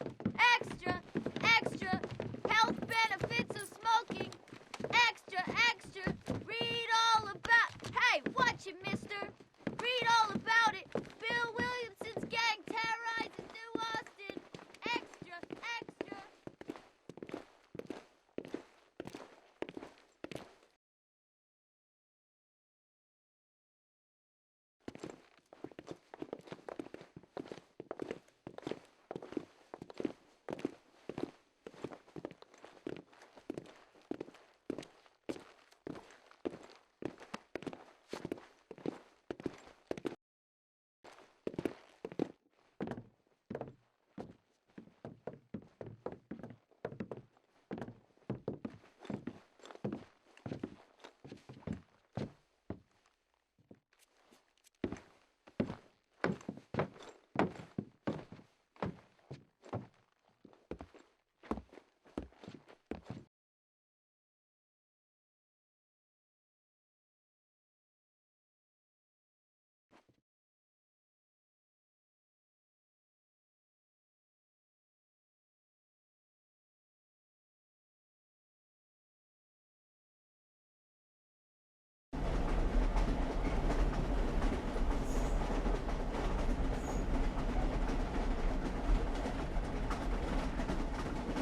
Extra, extra, health benefits of smoking. Extra, extra, read all about... Hey, watch it, mister. Read all about it. Bill Williamson's gang terrorizing New Austin. Extra, extra.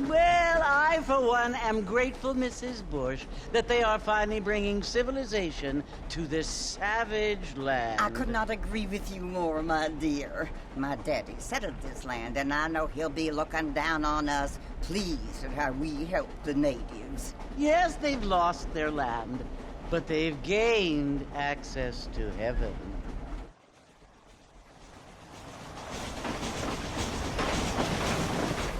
Well, I, for one, am grateful, Mrs. Bush, that they are finally bringing civilization to this savage land. I could not agree with you more, my dear. My daddy settled this land, and I know he'll be looking down on us, pleased at how we help the natives. Yes, they've lost their land, but they've gained access to heaven.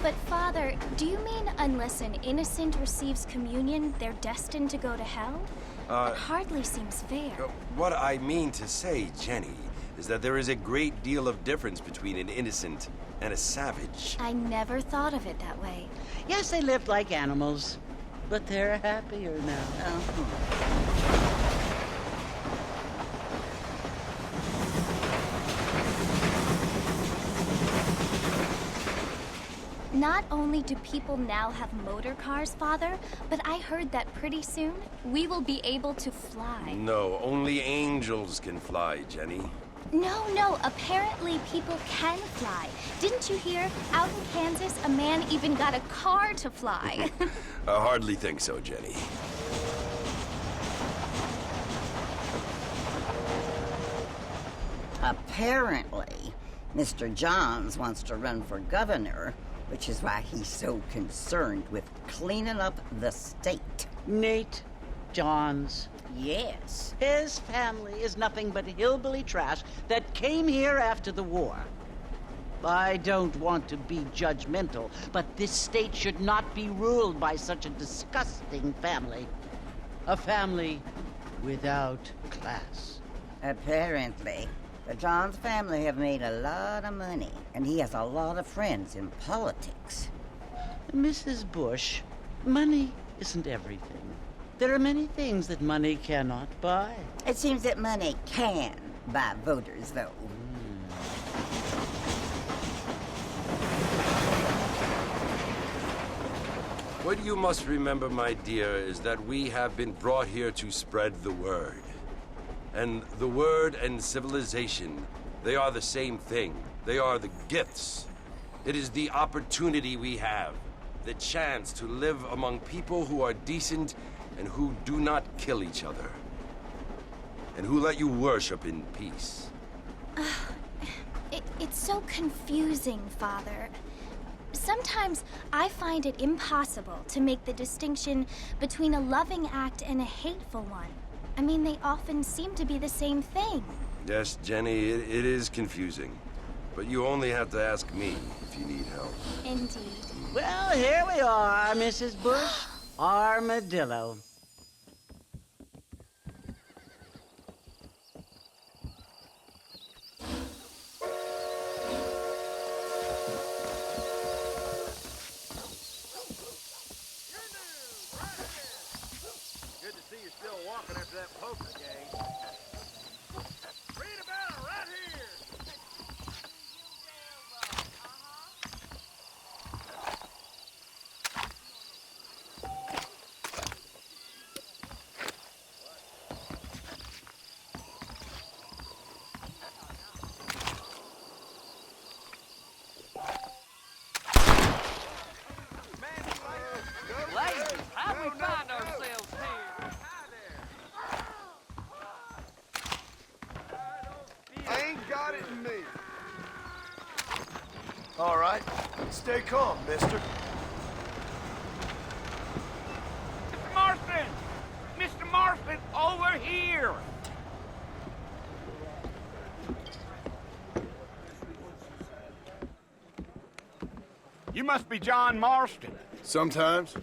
But, Father, do you mean unless an innocent receives communion, they're destined to go to hell? That hardly seems fair. What I mean to say, Jenny, is that there is a great deal of difference between an innocent and a savage. I never thought of it that way. Yes, they lived like animals, but they're happier now. Not only do people now have motor cars, Father, but I heard that pretty soon we will be able to fly. No, only angels can fly, Jenny. No, apparently people can fly. Didn't you hear? Out in Kansas, a man even got a car to fly. I hardly think so, Jenny. Apparently, Mr. Johns wants to run for governor, which is why he's so concerned with cleaning up the state. Nate Johns. Yes. His family is nothing but hillbilly trash that came here after the war. I don't want to be judgmental, but this state should not be ruled by such a disgusting family. A family without class. Apparently. The Johns family have made a lot of money, and he has a lot of friends in politics. Mrs. Bush, money isn't everything. There are many things that money cannot buy. It seems that money can buy voters, though. What you must remember, my dear, is that we have been brought here to spread the word. And the word and civilization, they are the same thing. They are the gifts. It is the opportunity we have, the chance to live among people who are decent and who do not kill each other, and who let you worship in peace. It's so confusing, Father. Sometimes I find it impossible to make the distinction between a loving act and a hateful one. I mean, they often seem to be the same thing. Yes, Jenny, it is confusing. But you only have to ask me if you need help. Indeed. Well, here we are, Mrs. Bush. Armadillo. Good to see you're still walking after that poker gang. Read about it right here. Stay calm, mister. Mr. Marston! Mr. Marston, over here! You must be John Marston. Sometimes.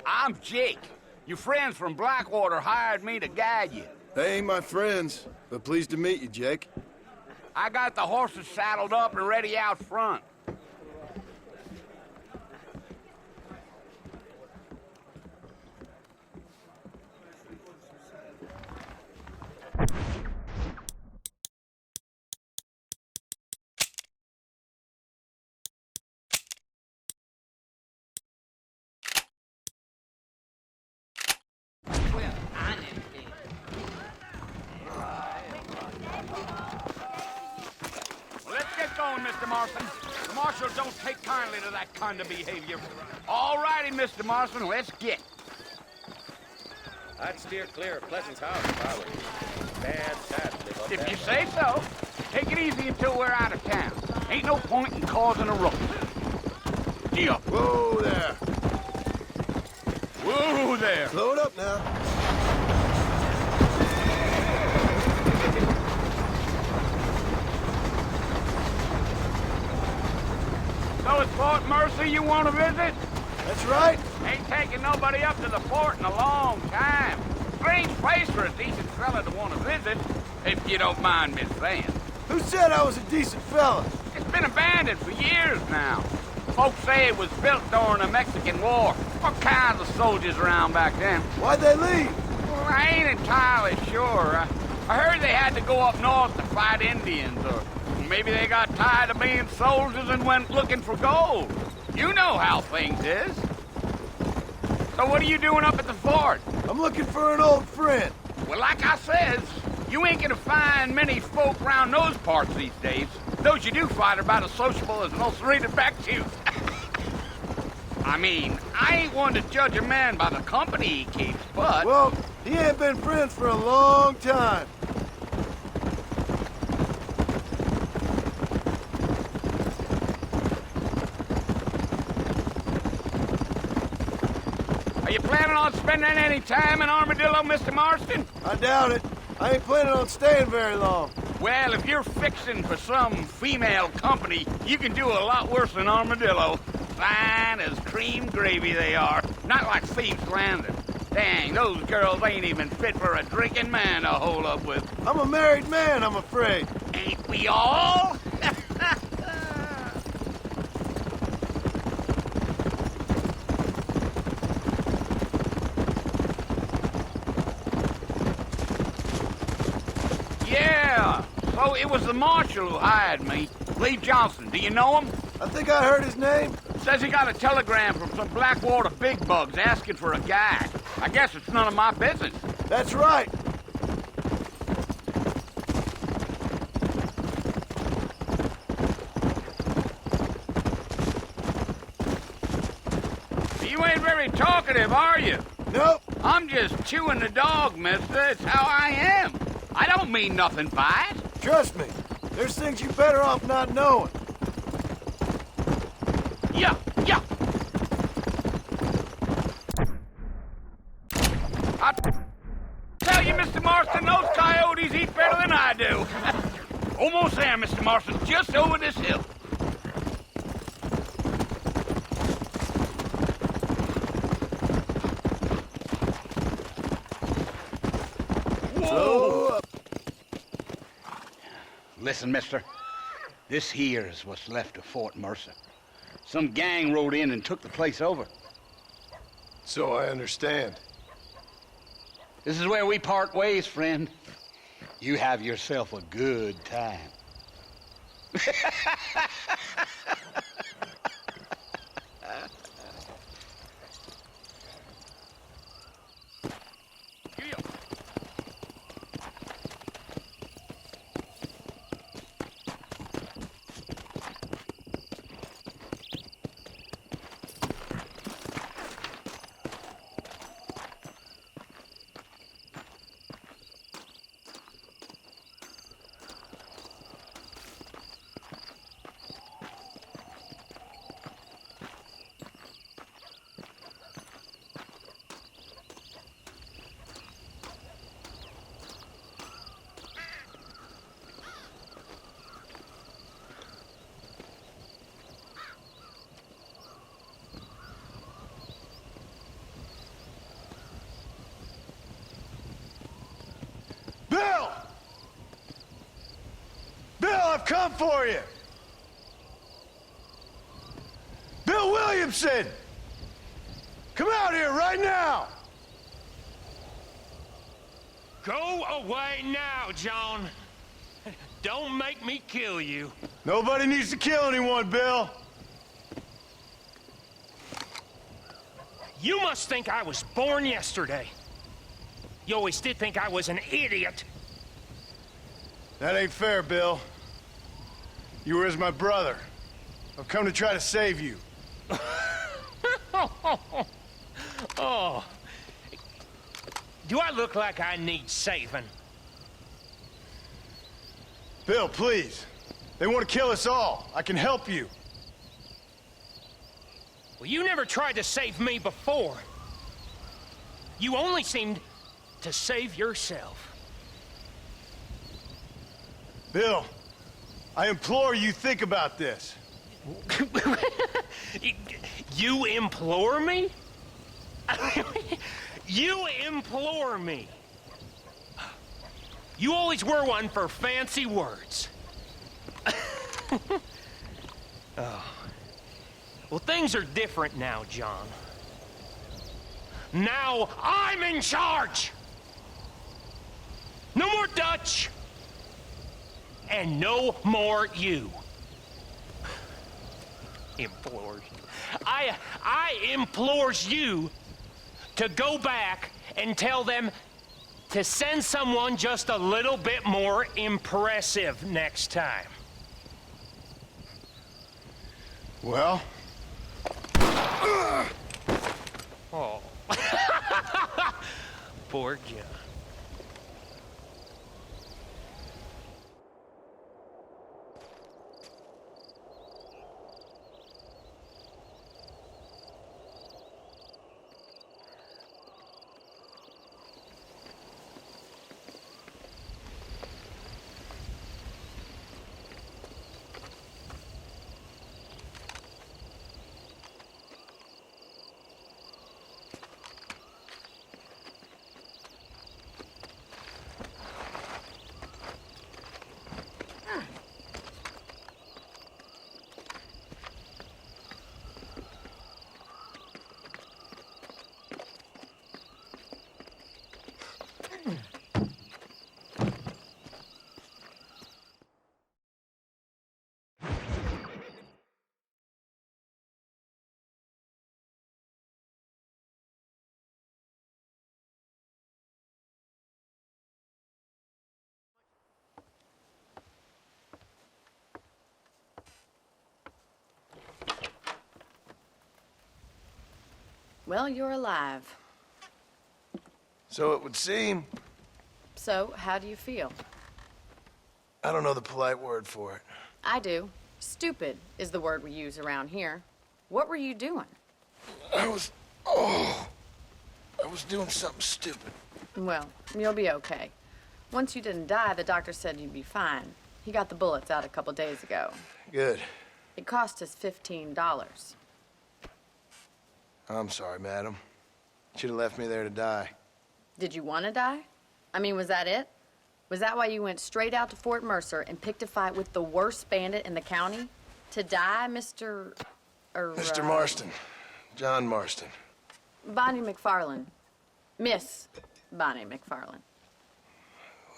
I'm Jake. Your friends from Blackwater hired me to guide you. They ain't my friends, but pleased to meet you, Jake. I got the horses saddled up and ready out front. Let's get going, Mr. Marston. The marshal don't take kindly to that kind of behavior. All righty, Mr. Marston, let's get. I'd steer clear of Pleasant's house if I were you. Bad sad to live up If that you way. say so. Take it easy until we're out of town. Ain't no point in causing a ruckus. Gee up. Whoa there. Whoa there. Slow it up now. So it's Fort Mercy you want to visit? That's right. Ain't taking nobody up to the fort in a long time. Strange place for a decent fella to want to visit, if you don't mind me saying. Who said I was a decent fella? It's been abandoned for years now. Folks say it was built during the Mexican War. All kinds of soldiers around back then. Why'd they leave? Well, I ain't entirely sure. I heard they had to go up north to fight Indians, or maybe they got tired of being soldiers and went looking for gold. You know how things is. So what are you doing up at the fort? I'm looking for an old friend. Well, like I says, you ain't gonna find many folk around those parts these days. Those you do find are about as sociable as most rated back youth. I mean, I ain't one to judge a man by the company he keeps, but... Well, he ain't been friends for a long time. Are you planning on spending any time in Armadillo, Mr. Marston? I doubt it. I ain't planning on staying very long. Well, if you're fixing for some female company, you can do a lot worse than Armadillo. Fine as cream gravy they are. Not like Thieves' Landing. Dang, those girls ain't even fit for a drinking man to hold up with. I'm a married man, I'm afraid. Ain't we all? Yeah, so it was the marshal who hired me. Lee Johnson, do you know him? I think I heard his name. Says he got a telegram from some Blackwater big bugs asking for a guide. I guess it's none of my business. That's right. You ain't very talkative, are you? Nope. I'm just chewing the dog, mister. It's how I am. I don't mean nothing by it. Trust me. There's things you better off not knowing. Yeah, yeah. I tell you, Mr. Marston, those coyotes eat better than I do. Almost there, Mr. Marston. Just over this hill. Slow up. Listen, mister. This here's what's left of Fort Mercer. Some gang rode in and took the place over. So I understand. This is where we part ways, friend. You have yourself a good time. come for you! Bill Williamson! Come out here right now! Go away now, John. Don't make me kill you. Nobody needs to kill anyone, Bill. You must think I was born yesterday. You always did think I was an idiot. That ain't fair, Bill. You were as my brother. I've come to try to save you. Oh. Do I look like I need saving? Bill, please. They want to kill us all. I can help you. Well, you never tried to save me before. You only seemed to save yourself. Bill, I implore you think about this. You implore me? You implore me. You always were one for fancy words. Oh. Well, things are different now, John. Now I'm in charge! No more Dutch! And no more you. Implores. I implores you to go back and tell them to send someone just a little bit more impressive next time. Well? Oh. Poor John. Well, you're alive. So it would seem. So, how do you feel? I don't know the polite word for it. I do. Stupid is the word we use around here. What were you doing? I was doing something stupid. Well, you'll be okay. Once you didn't die, the doctor said you'd be fine. He got the bullets out a couple days ago. Good. It cost us $15. I'm sorry, madam. Should have left me there to die. Did you want to die? I mean, was that it? Was that why you went straight out to Fort Mercer and picked a fight with the worst bandit in the county? To die, Mr. Mr. Marston. John Marston. Bonnie McFarland. Miss Bonnie McFarland.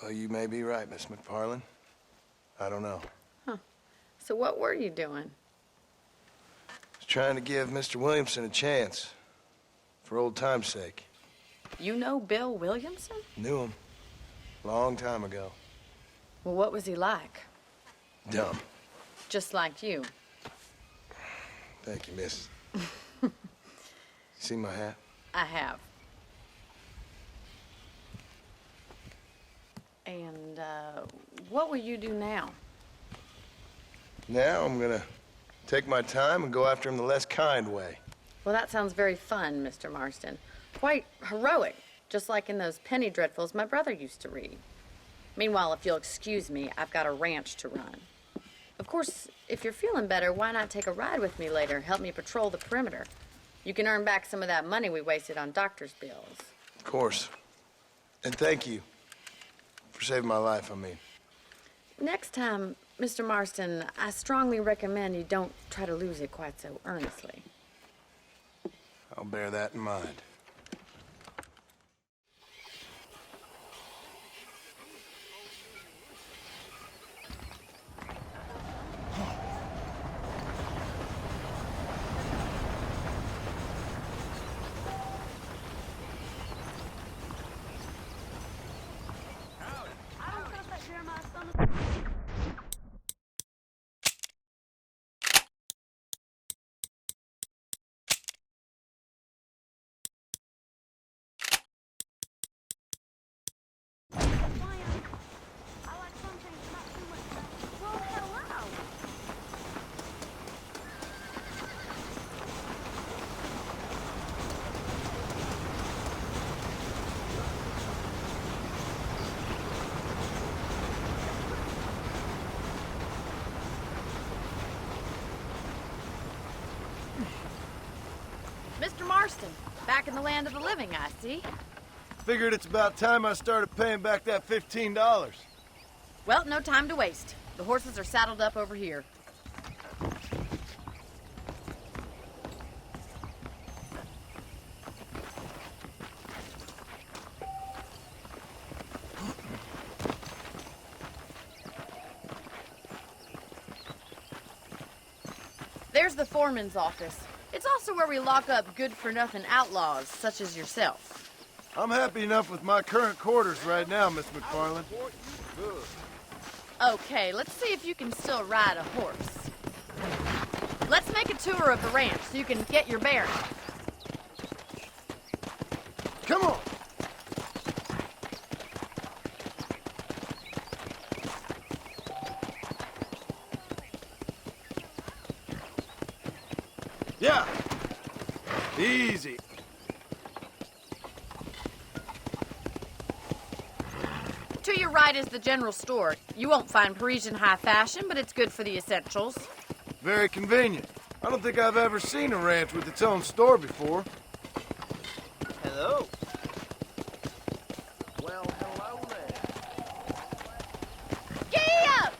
Well, you may be right, Miss McFarland. I don't know. Huh. So what were you doing? I was trying to give Mr. Williamson a chance. For old time's sake. You know Bill Williamson? Knew him. Long time ago. Well, what was he like? Dumb. Just like you. Thank you, miss. See my hat? I have. And, what will you do now? Now I'm gonna take my time and go after him the less kind way. Well, that sounds very fun, Mr. Marston. Quite heroic, just like in those penny dreadfuls my brother used to read. Meanwhile, if you'll excuse me, I've got a ranch to run. Of course, if you're feeling better, why not take a ride with me later? Help me patrol the perimeter. You can earn back some of that money we wasted on doctor's bills. Of course. And thank you for saving my life, I mean. Next time, Mr. Marston, I strongly recommend you don't try to lose it quite so earnestly. I'll bear that in mind. Mr. Marston, back in the land of the living, I see. Figured it's about time I started paying back that $15. Well, no time to waste. The horses are saddled up over here. There's the foreman's office. It's also where we lock up good-for-nothing outlaws, such as yourself. I'm happy enough with my current quarters right now, Miss McFarland. Okay, let's see if you can still ride a horse. Let's make a tour of the ranch so you can get your bearings. Come on! Yeah! Easy. To your right is the general store. You won't find Parisian high fashion, but it's good for the essentials. Very convenient. I don't think I've ever seen a ranch with its own store before. Hello. Well, hello there. Giddy up!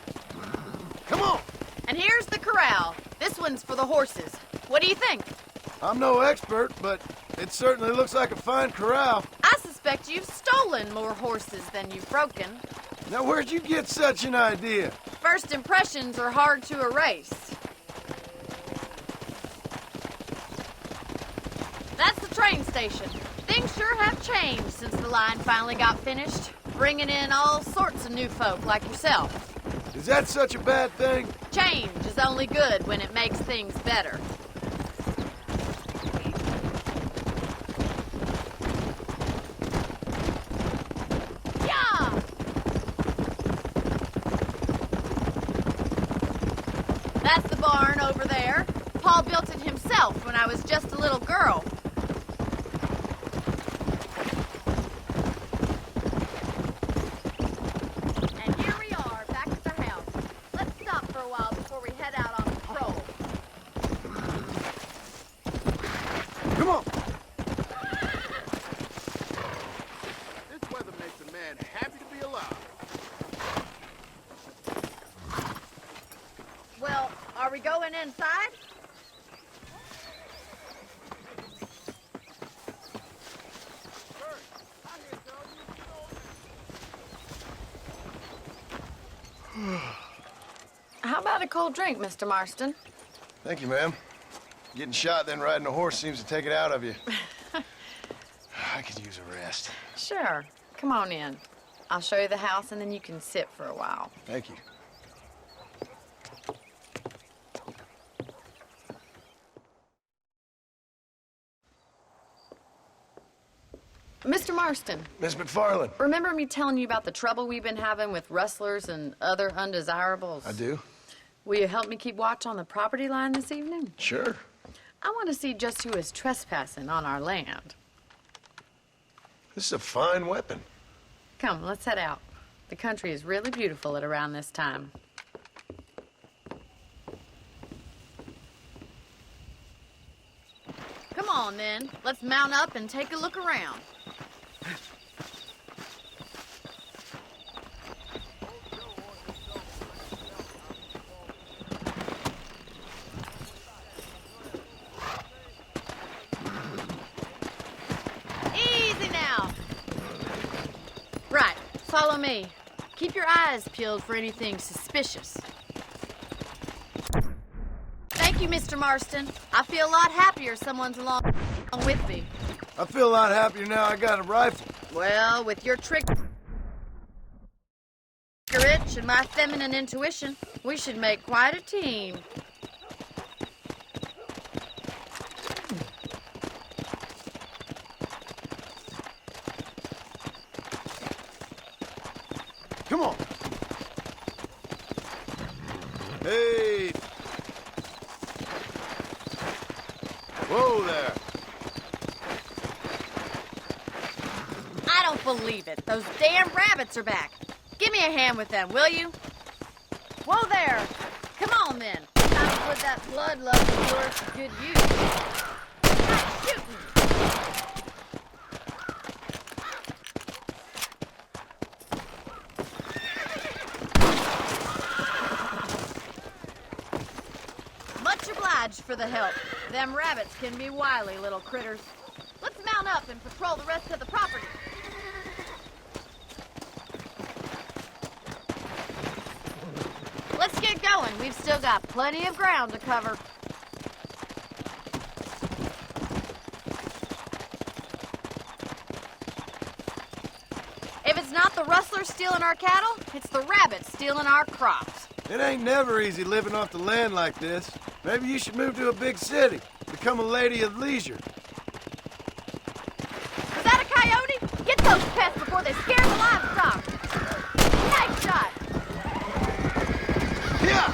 Come on! And here's the corral. This one's for the horses. What do you think? I'm no expert, but it certainly looks like a fine corral. I suspect you've stolen more horses than you've broken. Now, where'd you get such an idea? First impressions are hard to erase. That's the train station. Things sure have changed since the line finally got finished, bringing in all sorts of new folk like yourself. Is that such a bad thing? Change is only good when it makes things better. Yeah! That's the barn over there. Paul built it himself when I was just a little girl. And here we are, back at the house. Let's stop for a while before we head out on patrol. Come on! This weather makes a man happy to be alive. Well, are we going inside? How about a cold drink, Mr. Marston? Thank you, ma'am. Getting shot, then riding a horse seems to take it out of you. I could use a rest. Sure. Come on in. I'll show you the house, and then you can sit for a while. Thank you. Mr. Marston, Miss McFarland. remember me telling you about the trouble we've been having with rustlers and other undesirables? I do? Will you help me keep watch on the property line this evening? Sure. I want to see just who is trespassing on our land. This is a fine weapon. Come, let's head out. The country is really beautiful at around this time. Come on, then. Let's mount up and take a look around. Follow me. Keep your eyes peeled for anything suspicious. Thank you, Mr. Marston. I feel a lot happier someone's along with me. I feel a lot happier now I got a rifle. Well, with your trigger itch and my feminine intuition, we should make quite a team. Come on. Hey. Whoa there. I don't believe it. Those damn rabbits are back. Give me a hand with them, will you? Whoa there. Come on, then. Time to put that bloodlust of yours to good use. Stop shooting. Much obliged for the help. Them rabbits can be wily little critters. Let's mount up and patrol the rest of the property. Let's get going. We've still got plenty of ground to cover. If it's not the rustlers stealing our cattle, it's the rabbits stealing our crops. It ain't never easy living off the land like this. Maybe you should move to a big city. Become a lady of leisure. Was that a coyote? Get those pests before they scare the livestock. Nice shot. Yeah!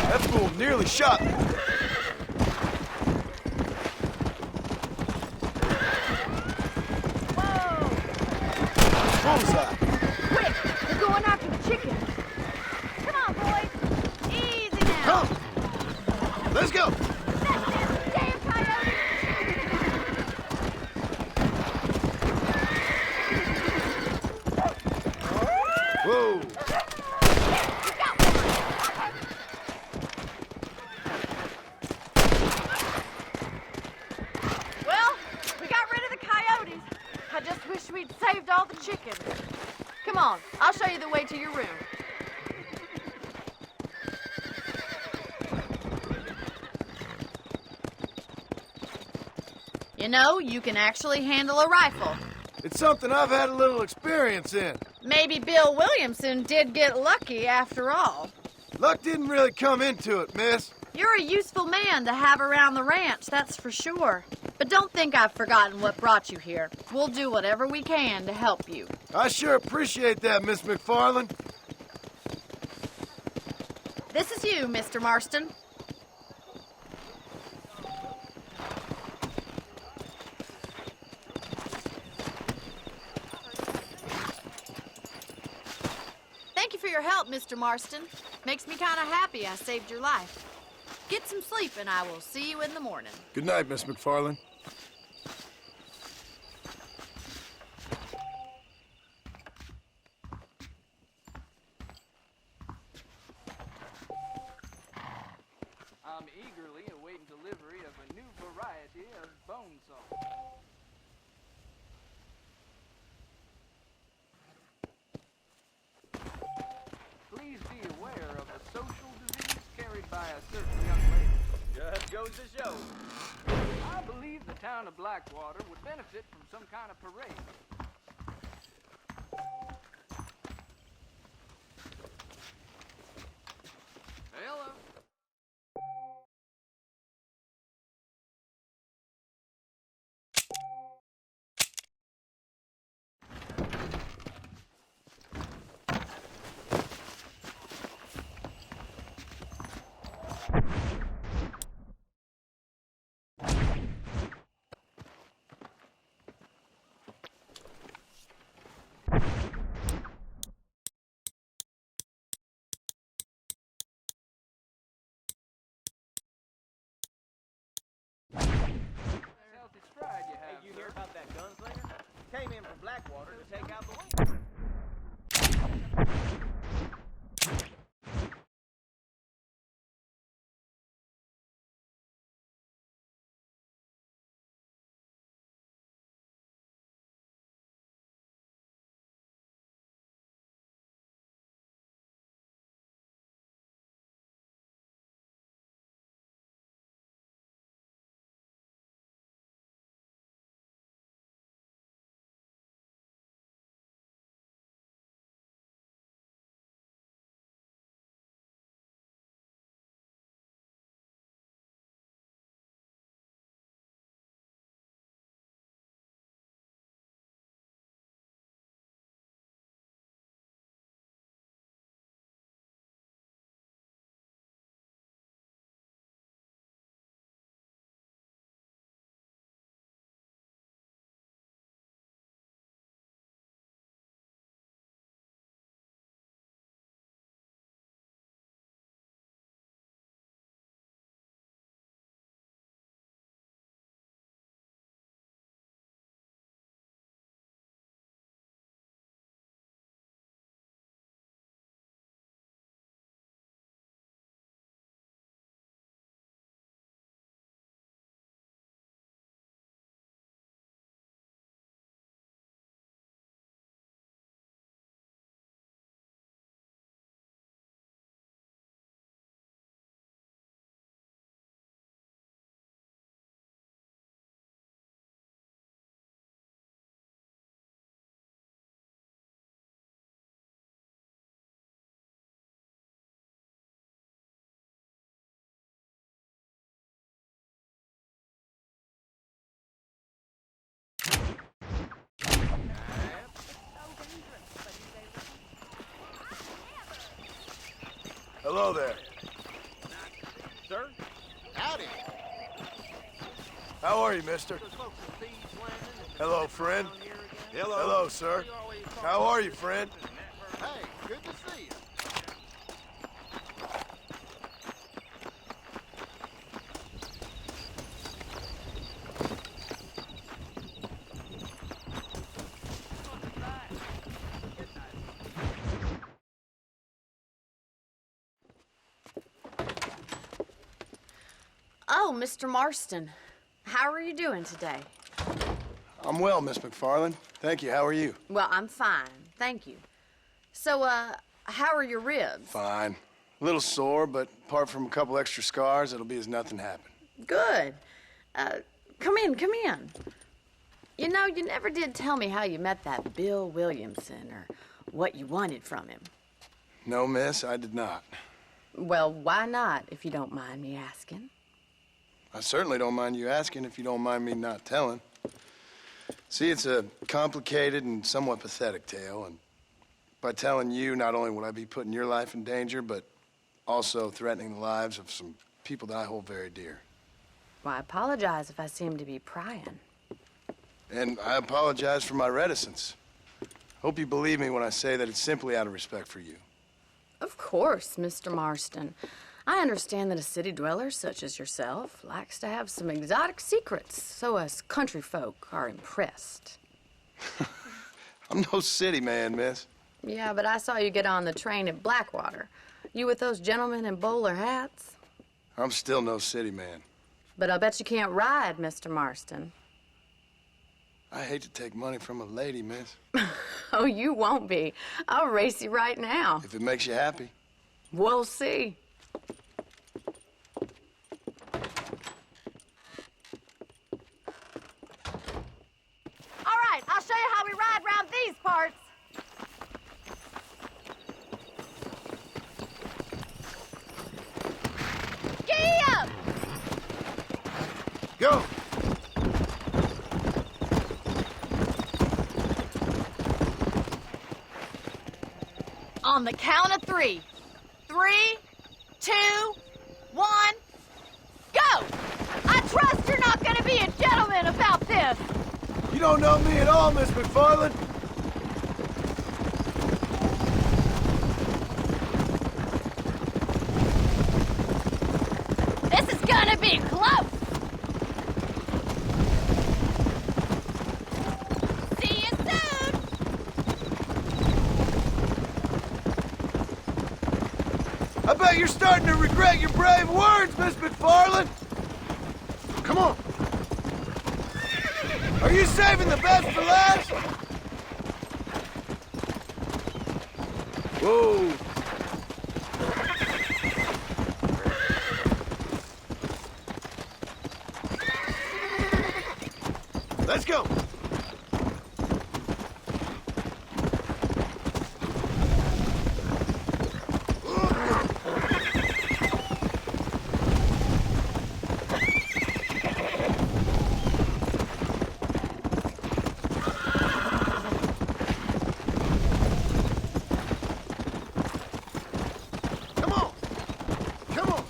That fool nearly shot me. Whoa! Bullseye. Quick! They're going after the chickens. Come on, boys. Easy now. Come. Let's go. That's them damn coyotes. Whoa. You got one. Well, we got rid of the coyotes. I just wish we'd saved all the chickens. Come on, I'll show you the way to your room. You know, you can actually handle a rifle. It's something I've had a little experience in. Maybe Bill Williamson did get lucky after all. Luck didn't really come into it, miss. You're a useful man to have around the ranch, that's for sure. But don't think I've forgotten what brought you here. We'll do whatever we can to help you. I sure appreciate that, Miss McFarland. This is you, Mr. Marston. Thank you for your help, Mr. Marston. Makes me kind of happy I saved your life. Get some sleep and I will see you in the morning. Good night, Miss McFarland. I'm eagerly awaiting delivery of a new variety of bone saw. Please be aware of a social disease carried by a certain young lady. Just goes to show. I believe the town of Blackwater would benefit from some kind of parade. Hello there. Sir? Howdy. How are you, mister? Hello, friend. Hello, sir. How are you, friend? Hey, good to see you. Oh, Mr. Marston. How are you doing today? I'm well, Miss McFarland. Thank you. How are you? Well, I'm fine. Thank you. So, how are your ribs? Fine. A little sore, but apart from a couple extra scars, it'll be as nothing happened. Good. Come in, come in. You know, you never did tell me how you met that Bill Williamson or what you wanted from him. No, miss, I did not. Well, why not, if you don't mind me asking? I certainly don't mind you asking if you don't mind me not telling. See, it's a complicated and somewhat pathetic tale, and by telling you, not only would I be putting your life in danger, but also threatening the lives of some people that I hold very dear. Well, I apologize if I seem to be prying. And I apologize for my reticence. Hope you believe me when I say that it's simply out of respect for you. Of course, Mr. Marston. I understand that a city dweller such as yourself likes to have some exotic secrets, so us country folk are impressed. I'm no city man, miss. Yeah, but I saw you get on the train at Blackwater. You with those gentlemen in bowler hats? I'm still no city man. But I bet you can't ride, Mr. Marston. I hate to take money from a lady, miss. Oh, you won't be. I'll race you right now. If it makes you happy. We'll see. All right, I'll show you how we ride around these parts. Giddy up! Go! On the count of 3. 3, 2, 1, go! I trust you're not gonna be a gentleman about this. You don't know me at all, Miss McFarland. This is gonna be close. See you soon. I bet you're starting to regret your brave words, Miss McFarland. Come on. Are you saving the best for last? Whoa. Let's go. Come on. Come on.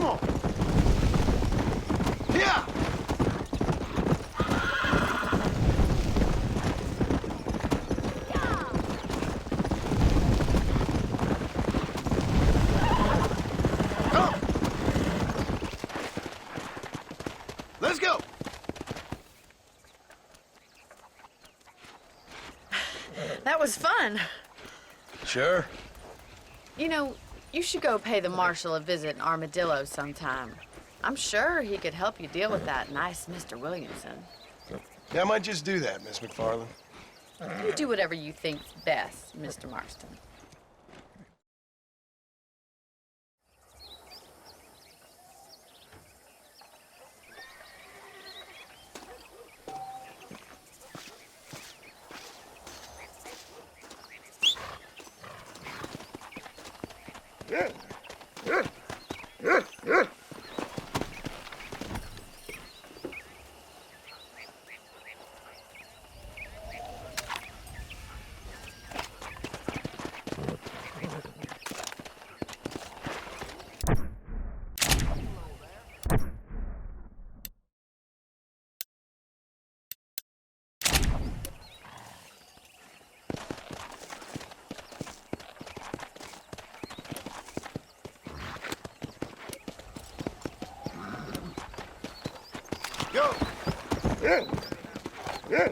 Come on. Yeah. Come. Let's go. That was fun. Sure. You know, you should go pay the marshal a visit in Armadillo sometime. I'm sure he could help you deal with that nice Mr. Williamson. Yeah, I might just do that, Miss McFarland. You do whatever you think's best, Mr. Marston. Go. Yeah. Yeah.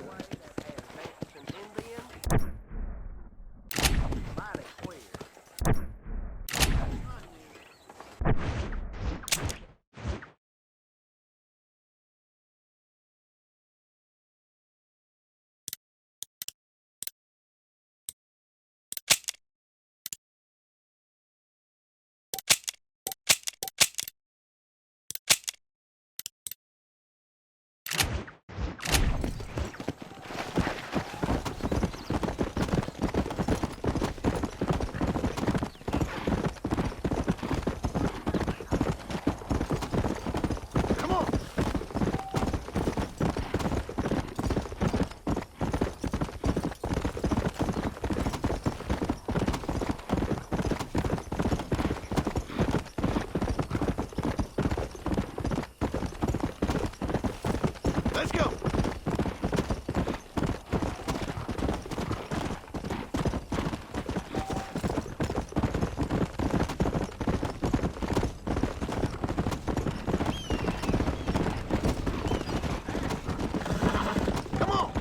Let's go. Come on.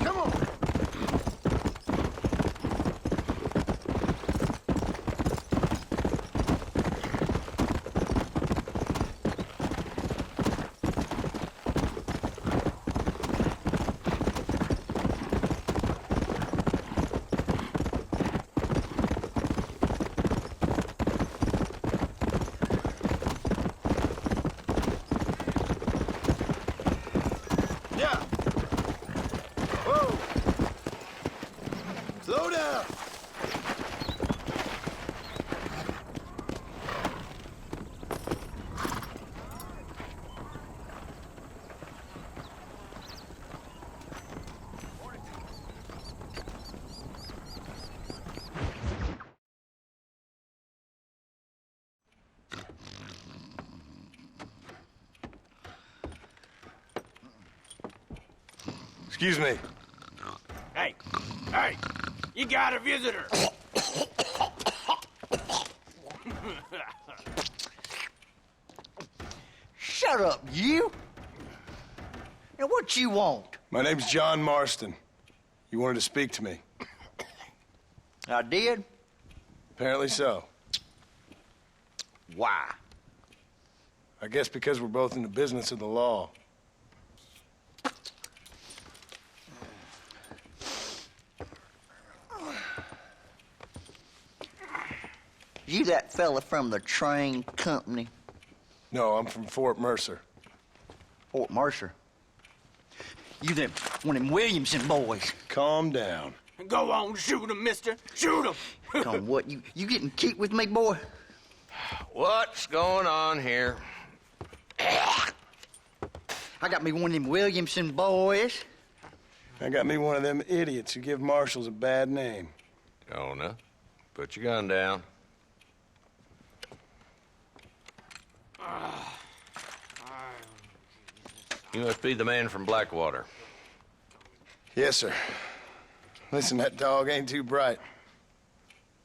Come on. Yeah. Whoa. Slow down. Excuse me. Hey, hey, you got a visitor. Shut up, you! Now, what you want? My name's John Marston. You wanted to speak to me. I did? Apparently so. Why? I guess because we're both in the business of the law. You that fella from the train company? No, I'm from Fort Mercer. Fort Mercer. You them, one of them Williamson boys. Calm down. Go on, shoot him, mister. Shoot him. Come on, what, you getting cute with me, boy? What's going on here? I got me one of them Williamson boys. I got me one of them idiots who give marshals a bad name. Jonah, put your gun down. You must be the man from Blackwater. Yes, sir. Listen, that dog ain't too bright,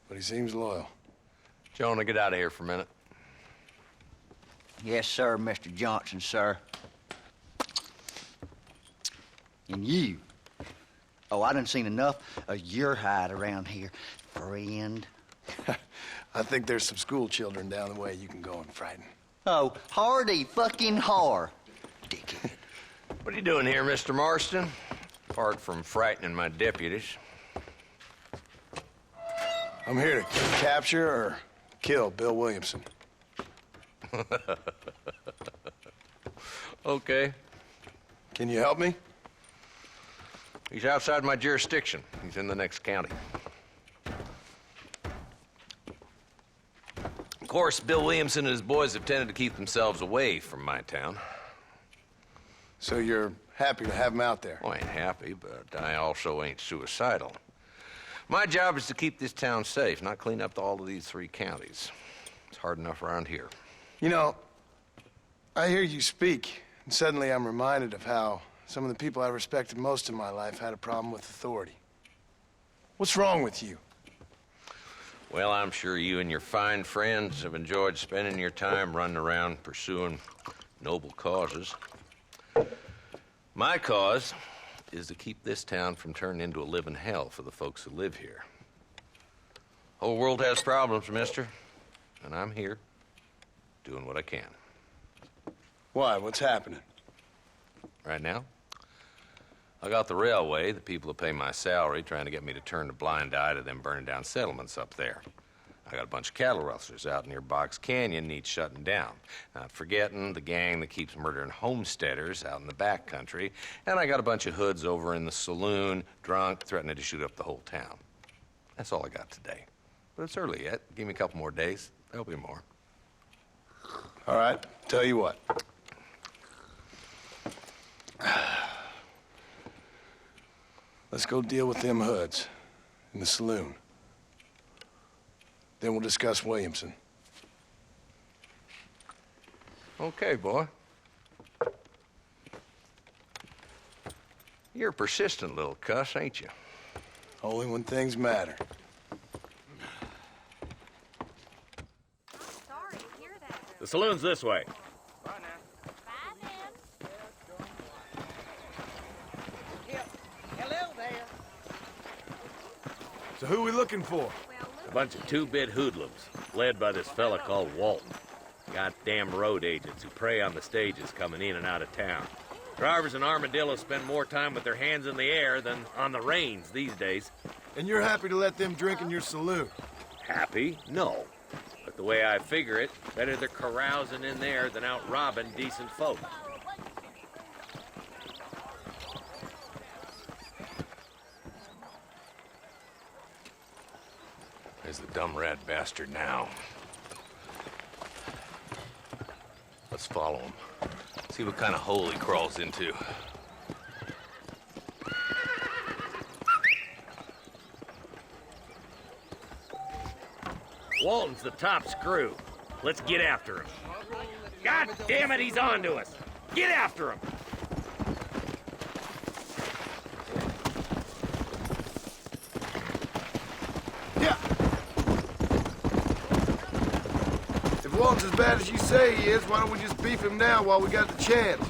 but he seems loyal. Jonah, get out of here for a minute. Yes, sir, Mr. Johnson, sir. And you. Oh, I done seen enough of your hide around here, friend. I think there's some school children down the way you can go and frighten. Oh, hardy fucking har. Dickhead. What are you doing here, Mr. Marston? Apart from frightening my deputies. I'm here to capture or kill Bill Williamson. Okay. Can you help me? He's outside my jurisdiction. He's in the next county. Of course, Bill Williamson and his boys have tended to keep themselves away from my town. So you're happy to have him out there? Well, I ain't happy, but I also ain't suicidal. My job is to keep this town safe, not clean up all of these 3 counties. It's hard enough around here. You know, I hear you speak, and suddenly I'm reminded of how some of the people I respected most in my life had a problem with authority. What's wrong with you? Well, I'm sure you and your fine friends have enjoyed spending your time running around pursuing noble causes. My cause is to keep this town from turning into a living hell for the folks who live here. Whole world has problems, mister, and I'm here doing what I can. Why? What's happening? Right now, I got the railway, the people who pay my salary, trying to get me to turn a blind eye to them burning down settlements up there. I got a bunch of cattle rustlers out near Box Canyon needs shutting down. Not forgetting the gang that keeps murdering homesteaders out in the back country. And I got a bunch of hoods over in the saloon, drunk, threatening to shoot up the whole town. That's all I got today. But it's early yet. Give me a couple more days. There'll be more. All right, tell you what. Let's go deal with them hoods in the saloon. Then we'll discuss Williamson. Okay, boy. You're a persistent little cuss, ain't you? Only when things matter. The saloon's this way. Hello there. So who are we looking for? A bunch of 2-bit hoodlums, led by this fella called Walton. Goddamn road agents who prey on the stages coming in and out of town. Drivers in Armadillo spend more time with their hands in the air than on the reins these days. And you're happy to let them drink in your saloon? Happy? No. But the way I figure it, better they're carousing in there than out robbing decent folk. There's the dumb rat bastard now. Let's follow him. See what kind of hole he crawls into. Walton's the top screw. Let's get after him. God damn it, he's on to us. Get after him. Yeah. If Walton's as bad as you say he is, why don't we just beef him now while we got the chance?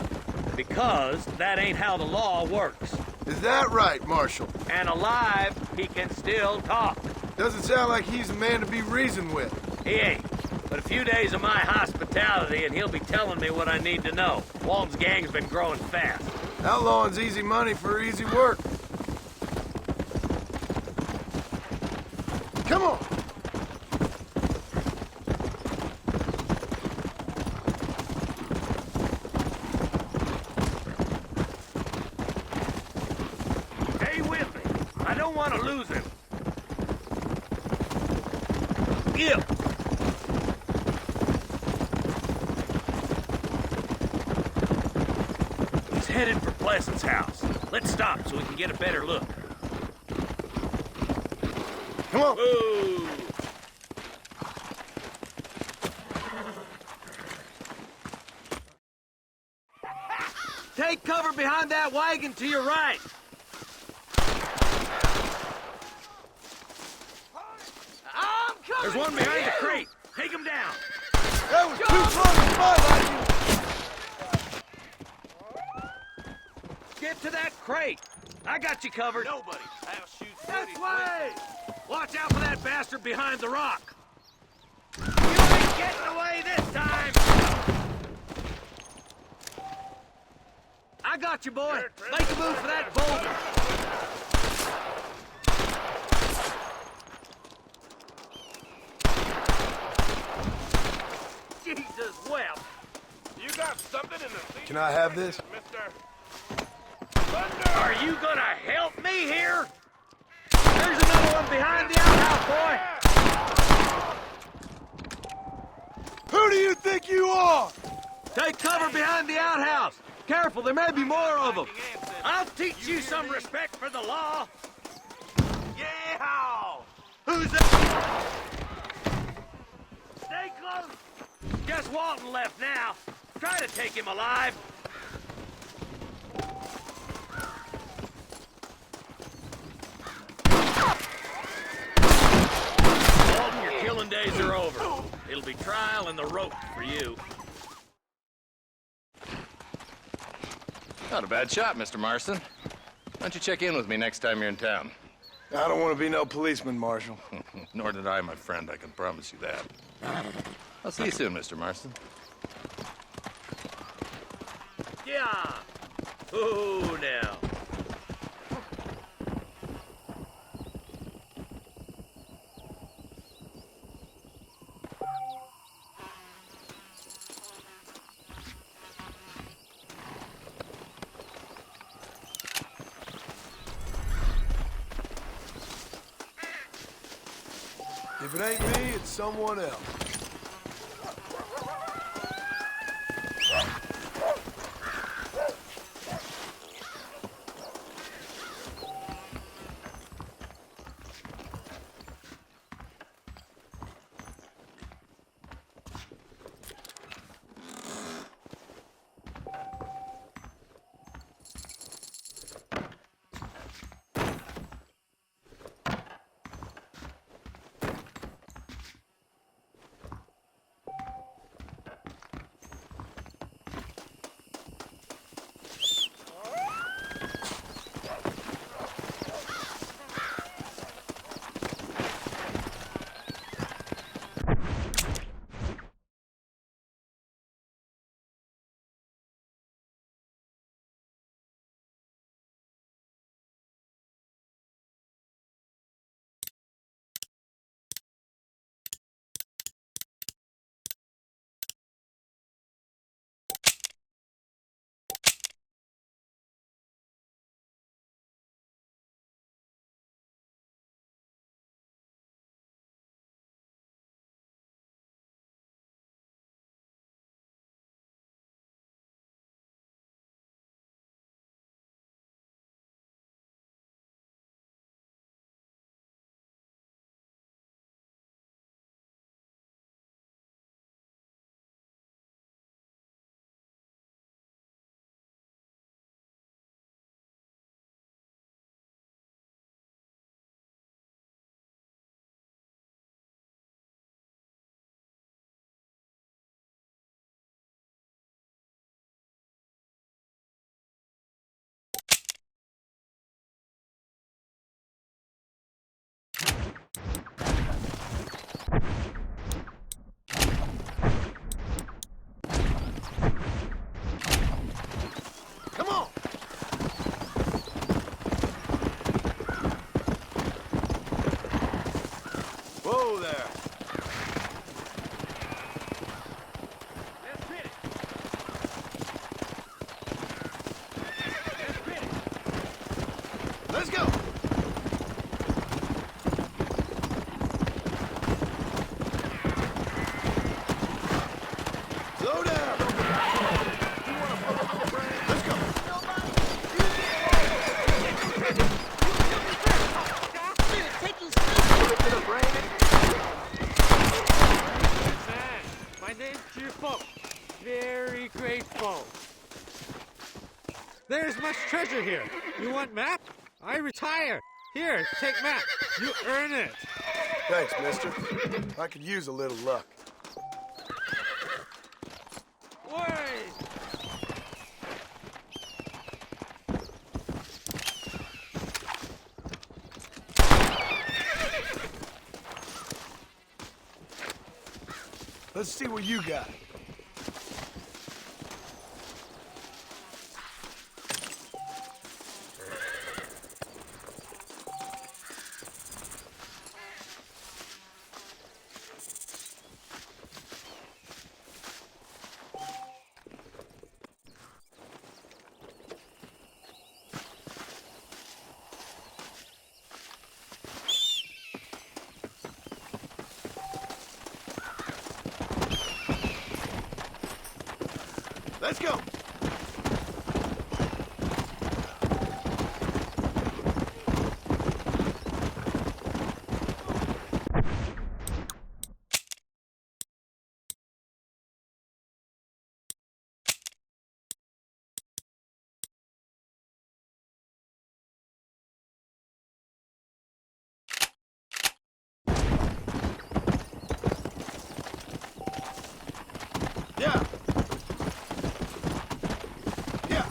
Because that ain't how the law works. Is that right, Marshal? And alive, he can still talk. Doesn't sound like he's a man to be reasoned with. He ain't. But a few days of my hospitality and he'll be telling me what I need to know. Walton's gang's been growing fast. Outlawing's easy money for easy work. Come on! want to lose him. Yeah. He's headed for Pleasant's house. Let's stop so we can get a better look. Come on. Ooh. Take cover behind that wagon to your right. There's one behind the crate. Take him down. That was too close to my liking. Get to that crate. I got you covered. Nobody. I'll shoot this way. Watch out for that bastard behind the rock. You ain't getting away this time. I got you, boy. Make a move for that boulder. Jesus wept. You got something in the seat? Can I have this? Mister? Are you gonna help me here? There's another one behind the outhouse, boy. Who do you think you are? Take cover behind the outhouse. Careful, there may be more of them. I'll teach you some respect for the law. Yeah! Who's that? Stay close. Guess Walton left now. Try to take him alive. Walton, your killing days are over. It'll be trial and the rope for you. Not a bad shot, Mr. Marston. Why don't you check in with me next time you're in town? I don't want to be no policeman, Marshal. Nor did I, my friend. I can promise you that. I'll see you soon, Mr. Marston. Yeah. Ooh, now. If it ain't me, it's someone else. cheerful, very grateful. There's much treasure here. You want map? I retire. Here, take map. You earn it. Thanks, mister. I could use a little luck. Way! Let's see what you got. Let's go. Yeah. Yeah.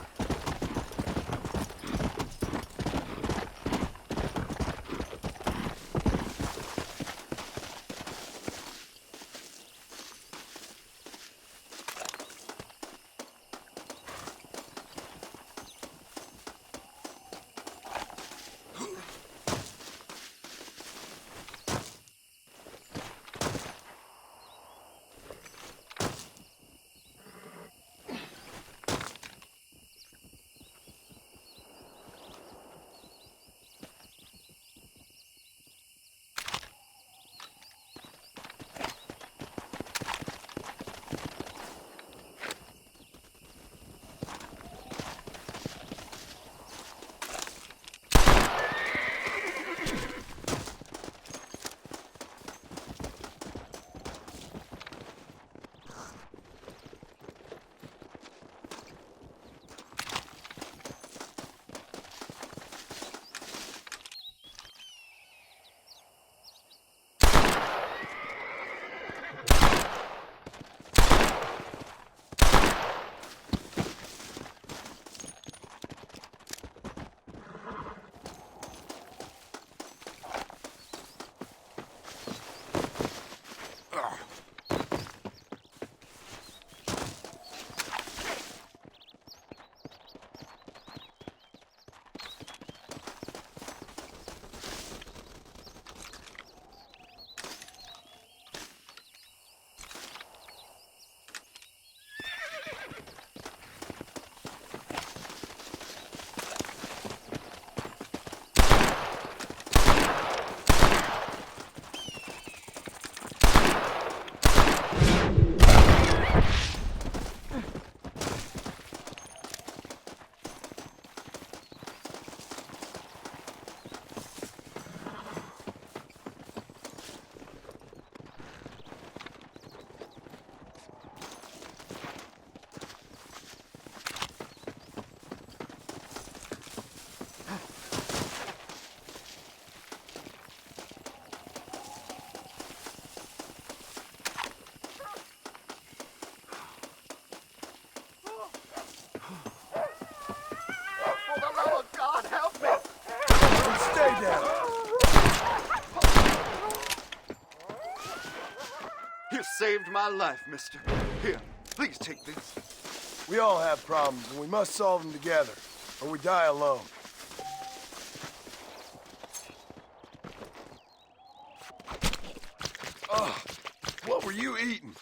Stay down. You saved my life, mister. Here, please take this. We all have problems, and we must solve them together, or we die alone. Ugh, what were you eating?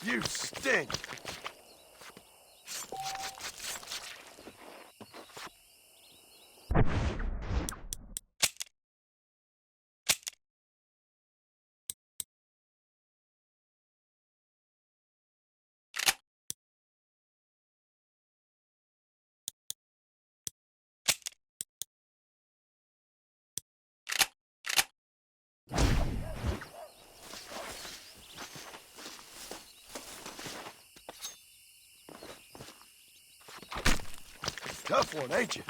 You stink! Tough one, ain't you?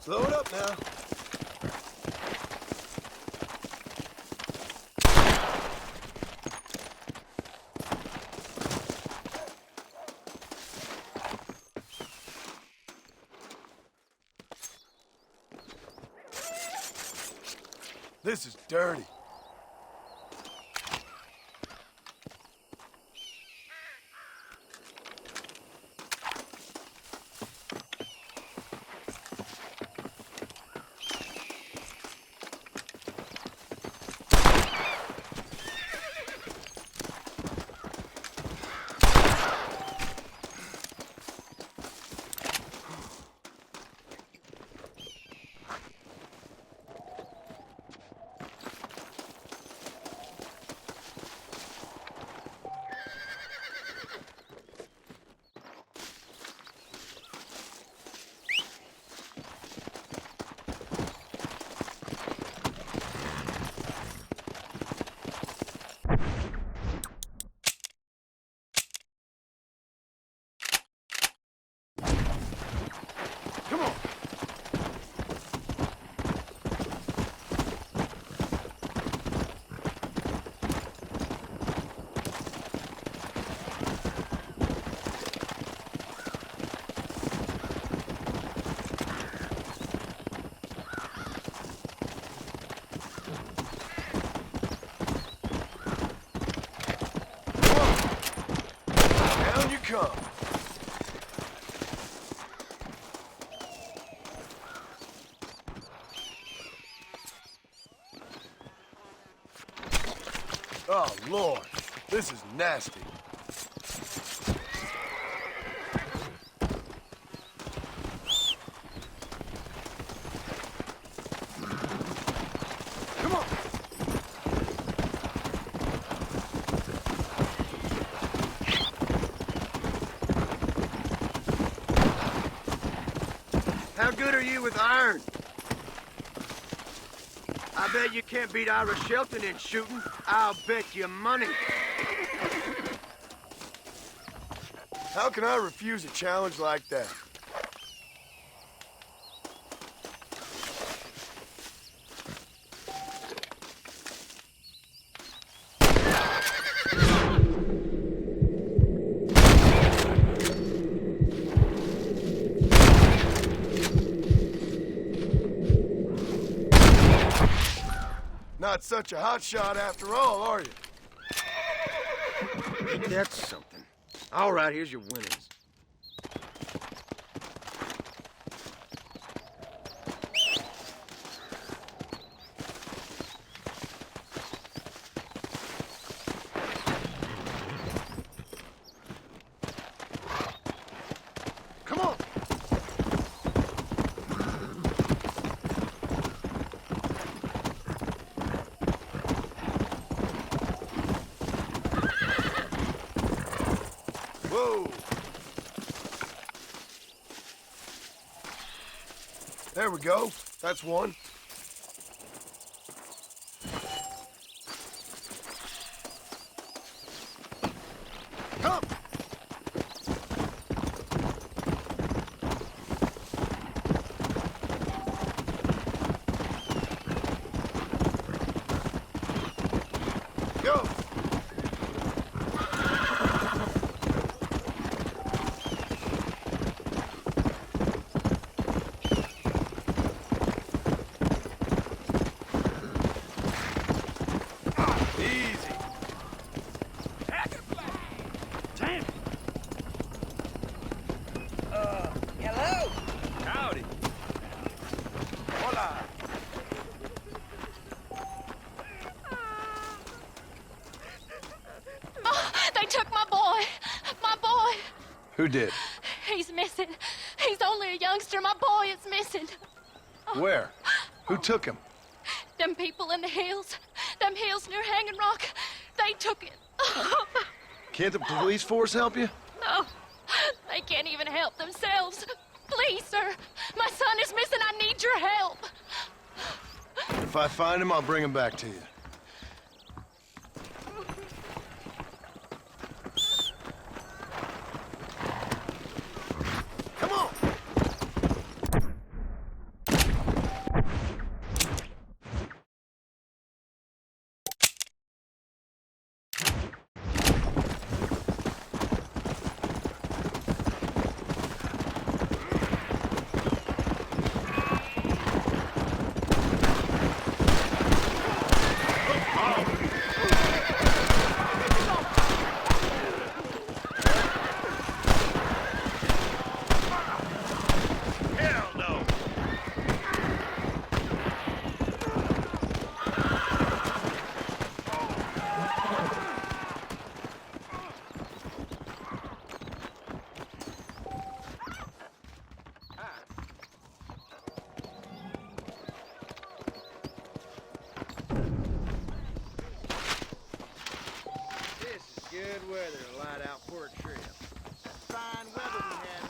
Slow it up now. This is dirty. Come. Oh, Lord. This is nasty. Come on. How good are you with iron? I bet you can't beat Ira Shelton in shooting. I'll bet you money. How can I refuse a challenge like that? Not such a hot shot after all, are you? That's something. All right, here's your winnings. Come on. Whoa! There we go. That's one. Come! Go! Hello? Howdy. Hola. Oh, they took my boy. My boy. Who did? He's missing. He's only a youngster. My boy is missing. Where? Who took him? Them people in the hills. Them hills near Hanging Rock. They took it. Can't the police force help you? No. They can't even help themselves. Please, sir. My son is missing. I need your help. If I find him, I'll bring him back to you. Come on! Good weather to light out for a trip. That's fine weather we had.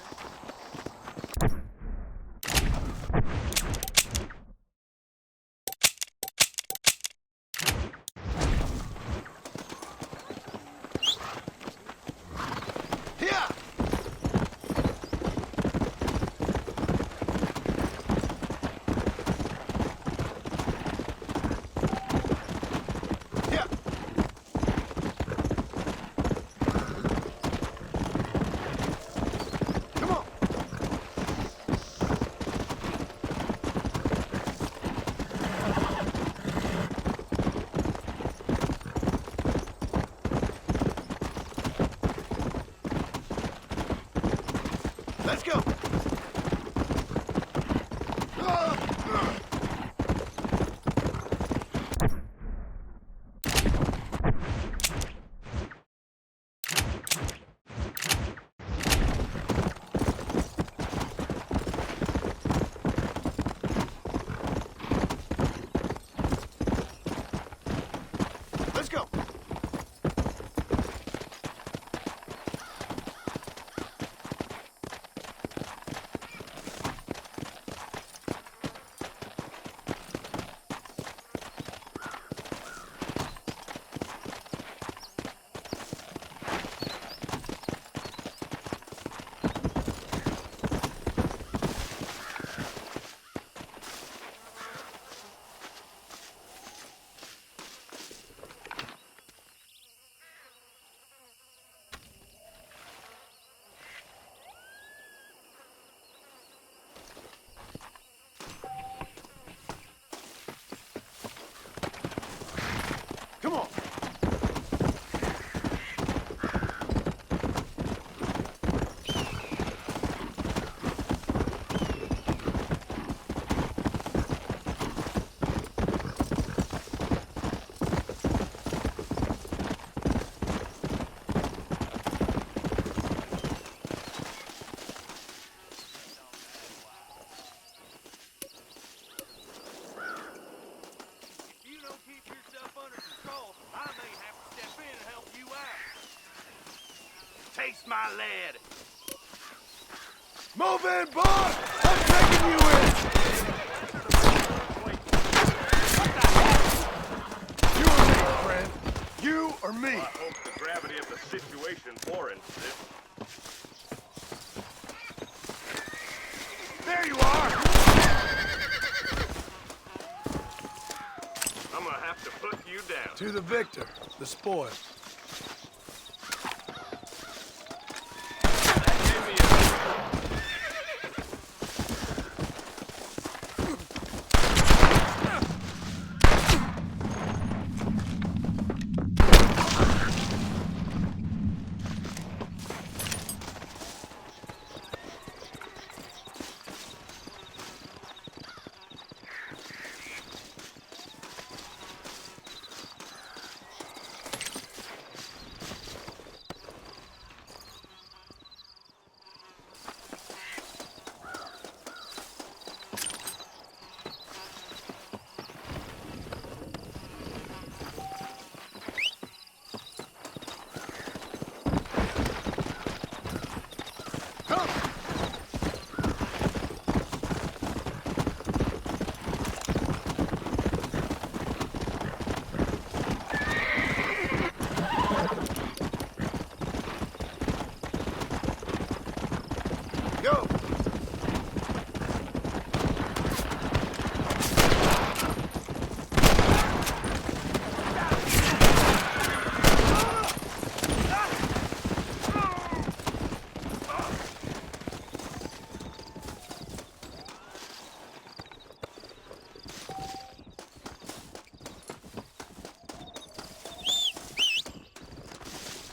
Let's go! Let's go! Come on! Taste my lead. Move in, boss! I'm taking you in! You or me, friend. You or me. I hope the gravity of the situation warrants this. There you are! I'm gonna have to put you down. To the victor, the spoil.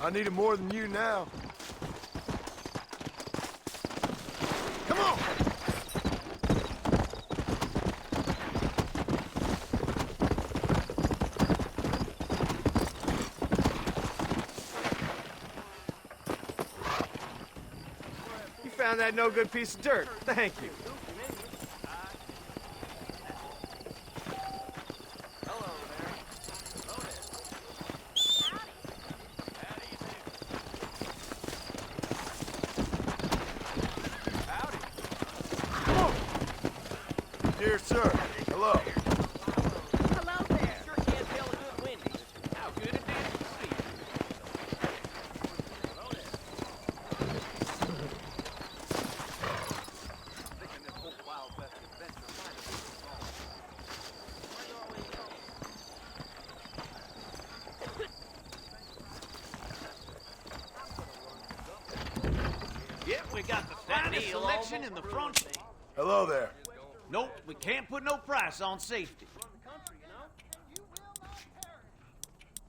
I need it more than you now. Come on! You found that no-good piece of dirt. Thank you. Dear sir, hello. Hello there. Sure can't tell a good Wendy. How good it is to see you. Thinking this whole Wild West adventure might have been wrong. Yep, we got the finest selection in the front. Hello there. Nope, we can't put no price on safety.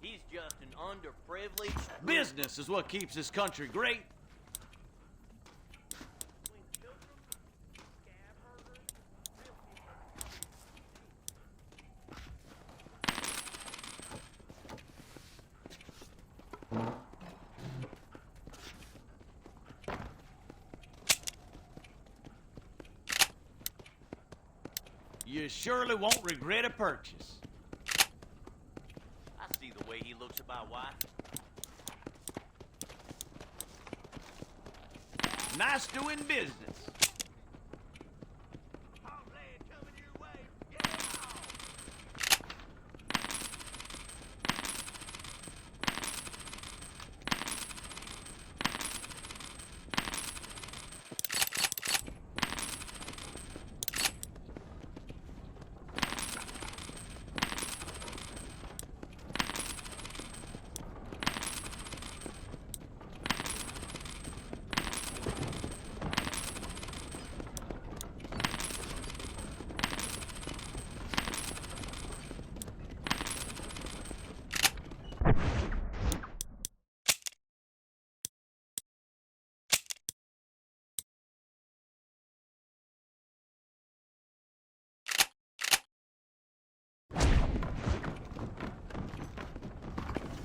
He's just an underprivileged... Business is what keeps this country great. You surely won't regret a purchase. I see the way he looks at my wife. Nice doing business.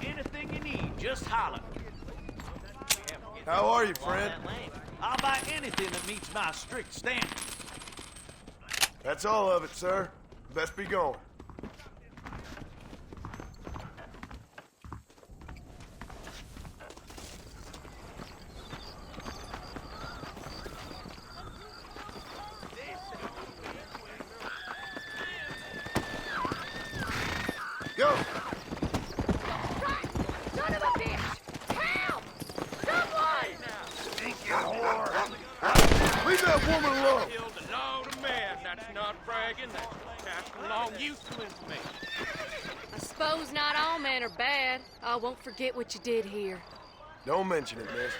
Anything you need, just holler. How are you, friend? I'll buy anything that meets my strict standards. That's all of it, sir. Best be going. Go! Son of a bitch! Help! Someone! Stinky whore! Leave that woman alone! Killed a load of men. That's not bragging. That's passing along useful information. I suppose not all men are bad. I won't forget what you did here. Don't mention it, miss.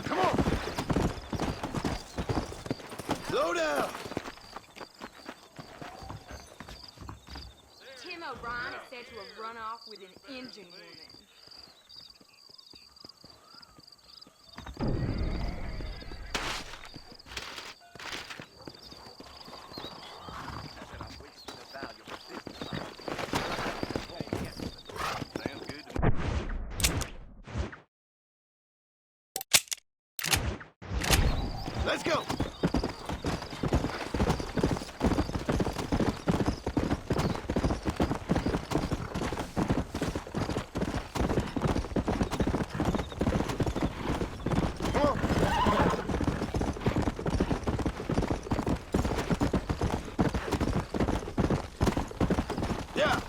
Come on! Slow down! Tim O'Brien is said to have run off with an Indian woman. Let's go! Yeah!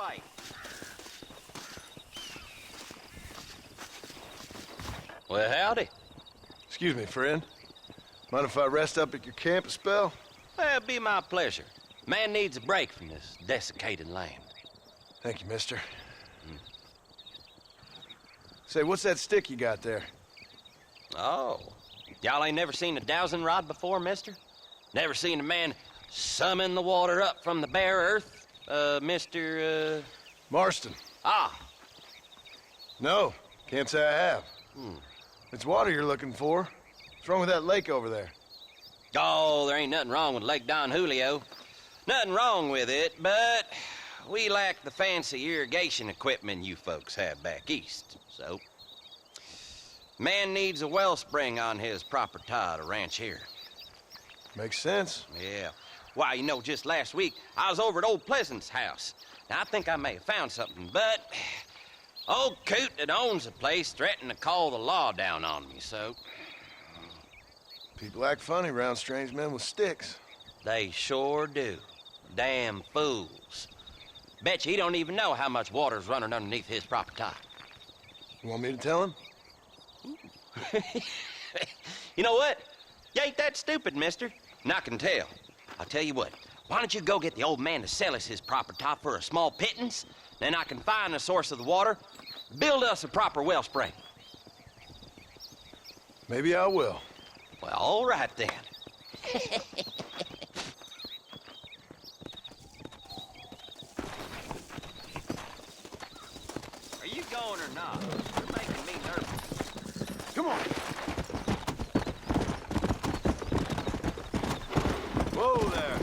White. Well, howdy. Excuse me, friend. Mind if I rest up at your camp a spell? Well, it'd be my pleasure. Man needs a break from this desiccated land. Thank you, mister. Say, what's that stick you got there? Oh. Y'all ain't never seen a dowsing rod before, mister? Never seen a man summon the water up from the bare earth? Mr. Marston. Ah. No, can't say I have. It's water you're looking for. What's wrong with that lake over there? Oh, there ain't nothing wrong with Lake Don Julio. Nothing wrong with it, but we lack the fancy irrigation equipment you folks have back east, so... Man needs a wellspring on his property to ranch here. Makes sense. Yeah. Why, you know, just last week, I was over at Old Pleasant's house. Now, I think I may have found something, but... Old coot that owns the place threatened to call the law down on me, so... People act funny around strange men with sticks. They sure do. Damn fools. Bet you he don't even know how much water's running underneath his property. You want me to tell him? You know what? You ain't that stupid, mister. And I can tell. I'll tell you what. Why don't you go get the old man to sell us his property for a small pittance? Then I can find the source of the water, build us a proper wellspring. Maybe I will. Well, all right then. Are you going or not? You're making me nervous. Come on. Whoa there.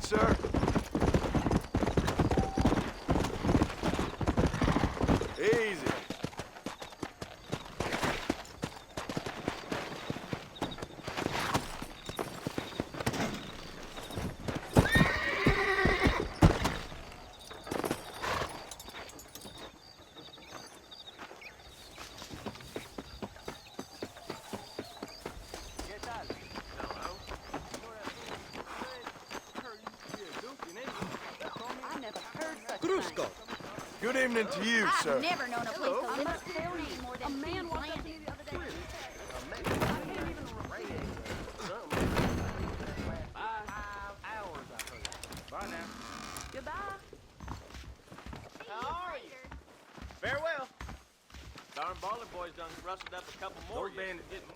Sir. Easy. Good evening to you, sir. I've never known a place to live with more than a man walked up to me the other day. Bye now. Goodbye. How are you? Farewell. Darn baller boys done rustled up a couple more. Those bandits getting more.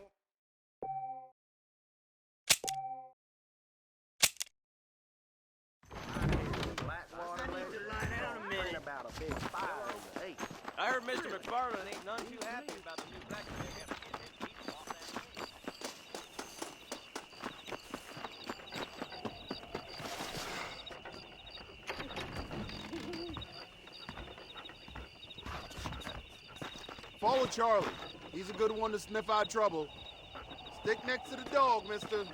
I heard Mr. McFarland ain't none too happy about the new black man. Follow Charlie. He's a good one to sniff out trouble. Stick next to the dog, mister.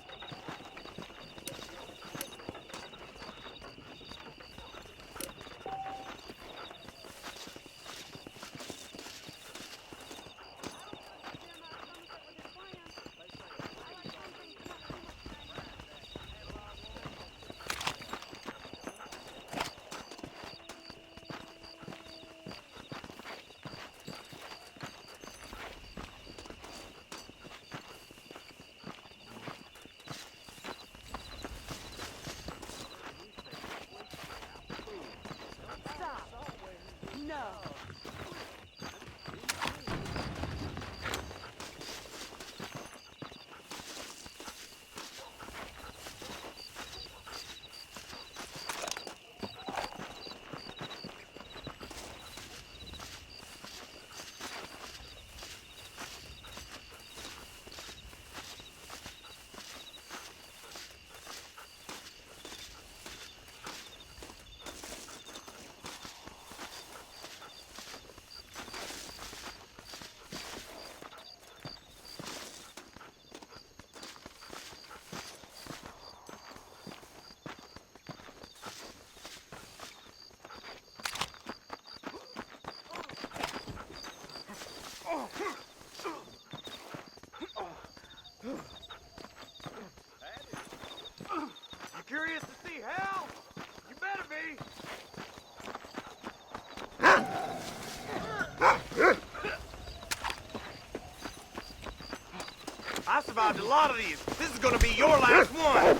survived a lot of these. This is gonna be your last one.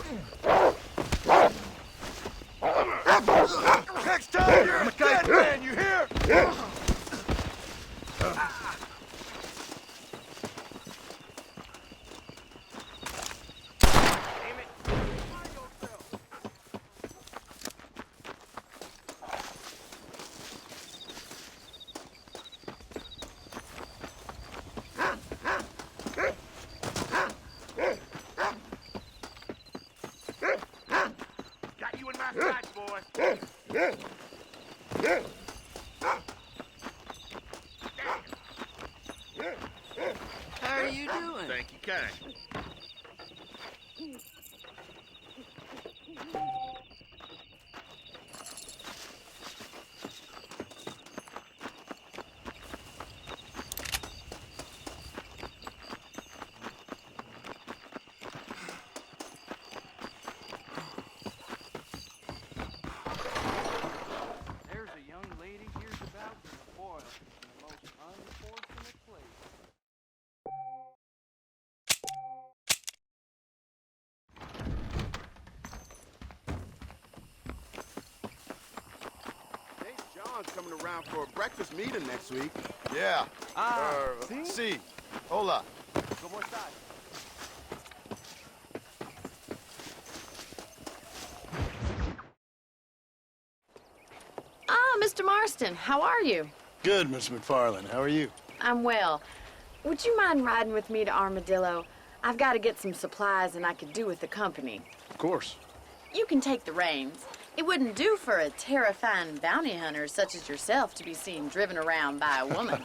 Next time, you're a dead man, you hear? Got you in my sights, boy. How are you doing? Thank you, kind. There's a young lady hears about in the foil in the most unfortunate place. Hey, John's coming around for a breakfast meeting next week. Yeah. see? See. Hola. ¿Cómo estás? Ah, Mr. Marston, how are you? Good, Miss McFarland. How are you? I'm well. Would you mind riding with me to Armadillo? I've got to get some supplies and I could do with the company. Of course. You can take the reins. It wouldn't do for a terrifying bounty hunter such as yourself to be seen driven around by a woman.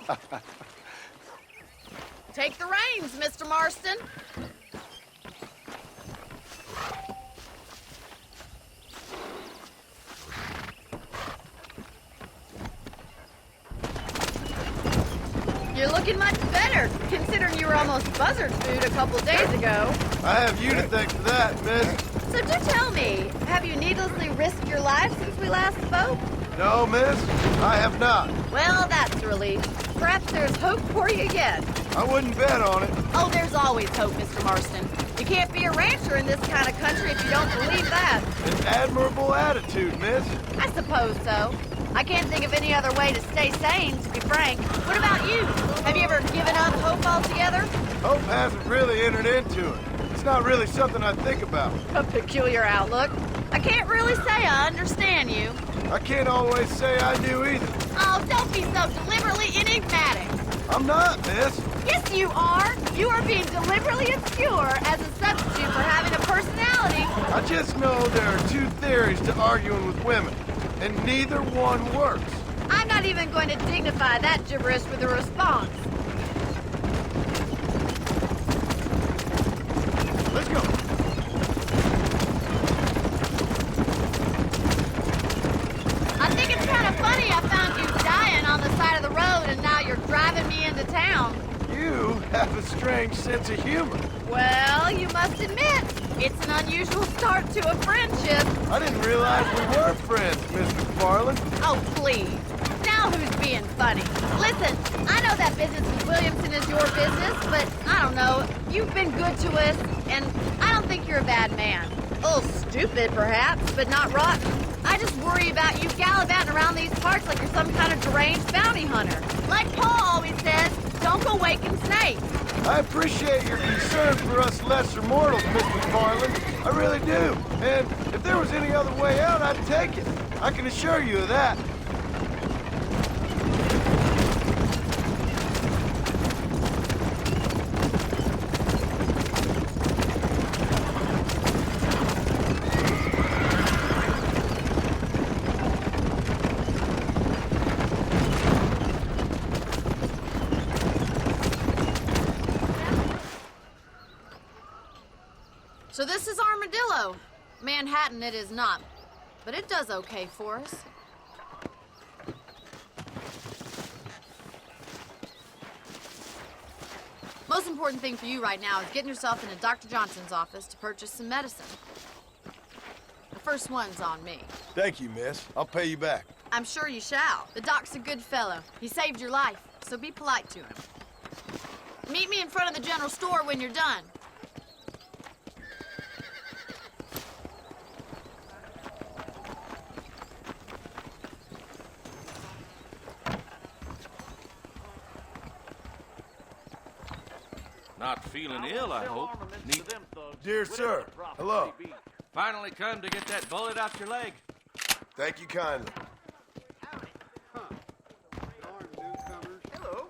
Take the reins, Mr. Marston. You're looking much better, considering you were almost buzzard food a couple days ago. I have you to thank for that, miss. So do tell me, have you needlessly risked your life since we last spoke? No, miss, I have not. Well, that's a relief. Perhaps there's hope for you yet. I wouldn't bet on it. Oh, there's always hope, Mr. Marston. You can't be a rancher in this kind of country if you don't believe that. An admirable attitude, miss. I suppose so. I can't think of any other way to stay sane, to be frank. What about you? Have you ever given up hope altogether? Hope hasn't really entered into it. It's not really something I think about. A peculiar outlook. I can't really say I understand you. I can't always say I do either. Oh, don't be so deliberately enigmatic. I'm not, miss. Yes, you are. You are being deliberately obscure as a substitute for having a personality. I just know there are two theories to arguing with women, and neither one works. I'm not even going to dignify that gibberish with a response. Let's go. I think it's kind of funny I found you dying on the side of the road and now you're driving me into town. You have a strange sense of humor. Well, you must admit, it's an unusual start to a friendship. I didn't realize we were friends, Miss McFarland. Oh, please. Now who's being funny? Listen, I know that business with Williamson is your business, but I don't know. You've been good to us, and I don't think you're a bad man. A little stupid, perhaps, but not rotten. I just worry about you gallivanting around these parts like you're some kind of deranged bounty hunter. Like Paul always says, don't go waking snakes. I appreciate your concern for us lesser mortals, Miss McFarland. I really do. And if there was any other way out, I'd take it. I can assure you of that. So this is Armadillo. Manhattan it is not, but it does okay for us. Most important thing for you right now is getting yourself into Dr. Johnson's office to purchase some medicine. The first one's on me. Thank you, miss. I'll pay you back. I'm sure you shall. The doc's a good fellow. He saved your life, so be polite to him. Meet me in front of the general store when you're done. Not feeling ill, I hope. Dear sir, hello. Finally come to get that bullet out your leg. Thank you kindly. Hello.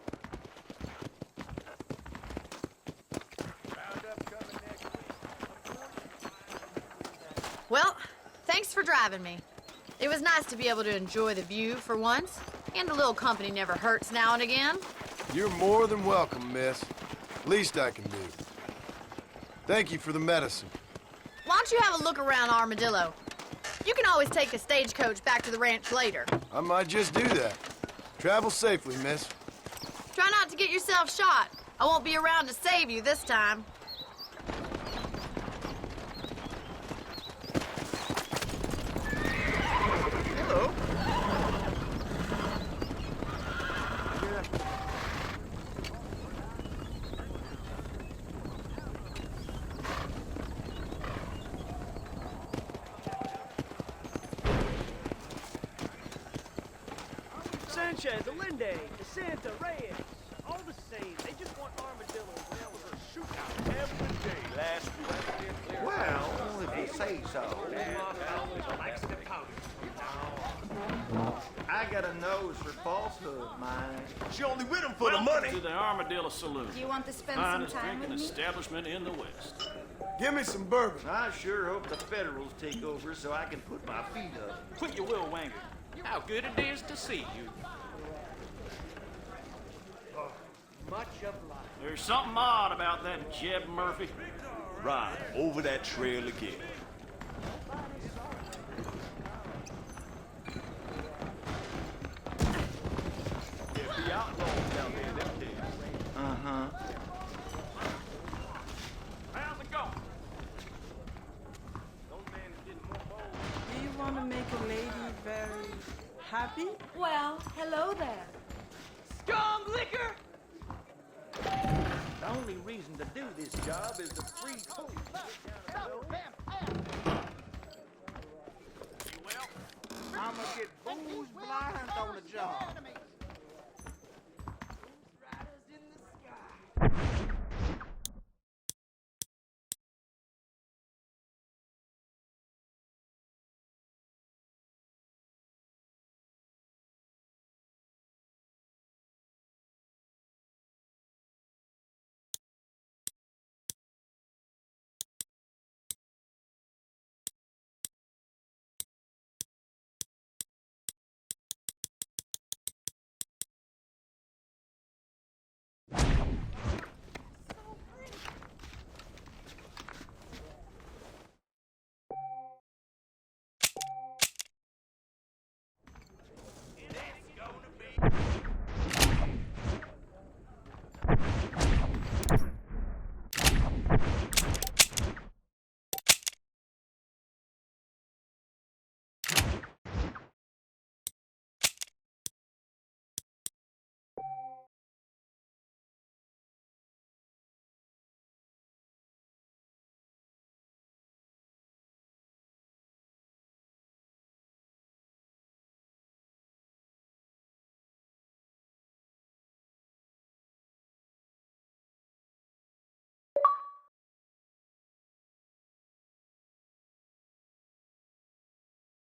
Well, thanks for driving me. It was nice to be able to enjoy the view for once, and a little company never hurts now and again. You're more than welcome, miss. Least I can do. Thank you for the medicine. Why don't you have a look around Armadillo? You can always take the stagecoach back to the ranch later. I might just do that. Travel safely, miss. Try not to get yourself shot. I won't be around to save you this time. Hello. Sanchez, Allende, DeSanta, Reyes, all the same. They just want Armadillo. Well, it was a shootout every day last week. Well, if you say so. I got a nose for falsehood, man. She only with him for the money. To the Armadillo Saloon. Do you want to spend Finest some time drinking with me? establishment in the West. Give me some bourbon. I sure hope the Federals take over so I can put my feet up. Quit your will, Wanger. How good it is to see you. Much obliged. There's something odd about that Jeb Murphy. Right, over that trail again. There'll be outlaws down there them days. Uh-huh. How's it going? Do you want to make a lady very happy? Well, hello there. Strong liquor! The only reason to do this job is the free food. You well? I'ma get booze blind